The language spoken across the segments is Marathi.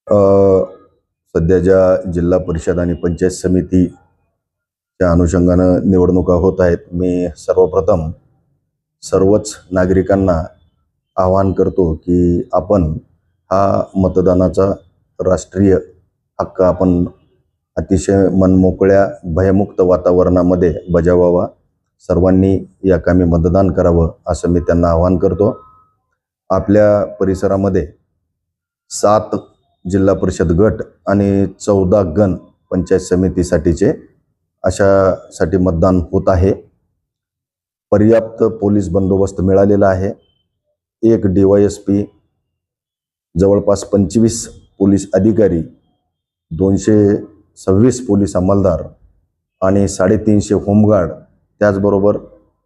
अ, सध्या ज्या जिल्हा परिषद आणि पंचायत समितीच्या अनुषंगानं निवडणुका होत आहेत, मी सर्वप्रथम सर्वच नागरिकांना आवाहन करतो की आपण हा मतदानाचा राष्ट्रीय हक्क आपण अतिशय मनमोकळ्या भयमुक्त वातावरणामध्ये बजावावा. सर्वांनी या कामी मतदान करावं असं मी त्यांना आवाहन करतो. आपल्या परिसरामध्ये 7 जिल्हा परिषद गट आणि 14 गण पंचायत समितीसाठीचे अशासाठी मतदान होत आहे. पर्याप्त पोलीस बंदोबस्त मिळालेला आहे. एक DYSP, जवळपास 25 पोलीस अधिकारी, 226 पोलीस अंमलदार आणि 350 होमगार्ड, त्याचबरोबर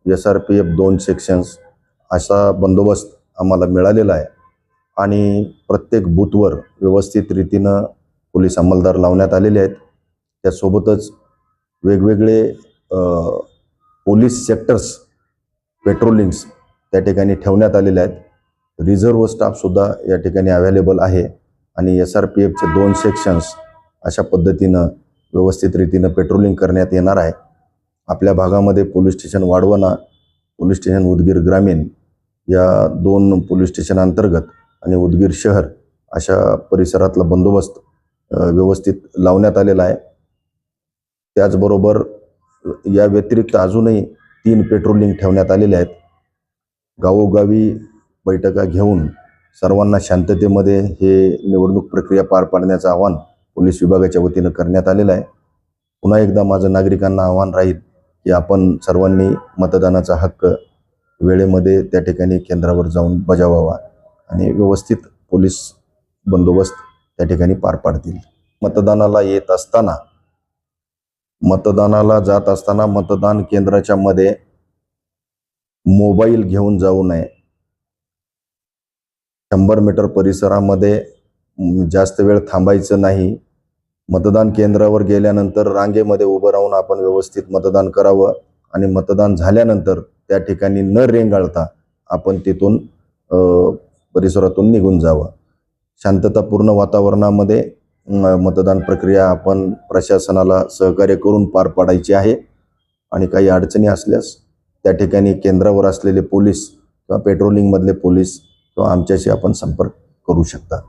SRPF 2 सेक्शन्स असा बंदोबस्त आम्हाला मिळालेला आहे. आणि प्रत्येक बूथवर व्यवस्थित रीतीनं पोलीस अंमलदार लावण्यात आलेले आहेत. त्यासोबतच वेगवेगळे पोलीस सेक्टर्स पेट्रोलिंग्स त्या ठिकाणी ठेवण्यात आलेले आहेत. रिझर्व्ह स्टाफसुद्धा या ठिकाणी अवेलेबल आहे आणि SRPFचे 2 सेक्शन्स अशा पद्धतीनं व्यवस्थित रीतीनं पेट्रोलिंग करण्यात येणार आहे. आपल्या भागामध्ये पोलीस स्टेशन वाढवणा, पोलीस स्टेशन उदगीर ग्रामीण या 2 पोलीस स्टेशन अंतर्गत आणि उदगीर शहर अशा परिसरातला बंदोबस्त व्यवस्थित लावण्यात आलेला आहे. त्याचबरोबर या व्यतिरिक्त अजूनही 3 पेट्रोलिंग ठेवण्यात आलेले आहेत. गावोगावी बैठका घेऊन सर्वांना शांततेमध्ये हे निवडणूक प्रक्रिया पार पाडण्याचं आवाहन पोलीस विभागाच्या वतीनं करण्यात आलेलं आहे. पुन्हा एकदा माझं नागरिकांना आवाहन राहील की आपण सर्वांनी मतदानाचा हक्क वेळेमध्ये त्या ठिकाणी केंद्रावर जाऊन बजावावा आणि व्यवस्थित पोलीस बंदोबस्त त्या ठिकाणी पार पाडतील. मतदानाला जात असताना मतदान केंद्राच्या मध्ये मोबाईल घेऊन जाऊ नये. 100 मीटर परिसरामध्ये जास्त वेळ थांबायचं नाही. मतदान केंद्रावर गेल्यानंतर रांगेमध्ये उभं राहून आपण व्यवस्थित मतदान करावं आणि मतदान झाल्यानंतर त्या ठिकाणी न रेंगाळता आपण तिथून परिसरातून निघून जावं. शांततापूर्ण वातावरणामध्ये मतदान प्रक्रिया आपण प्रशासनाला सहकार्य करून पार पाडायची आहे. आणि काही अडचणी असल्यास त्या ठिकाणी केंद्रावर असलेले पोलीस किंवा पेट्रोलिंगमधले पोलीस किंवा आमच्याशी आपण संपर्क करू शकता.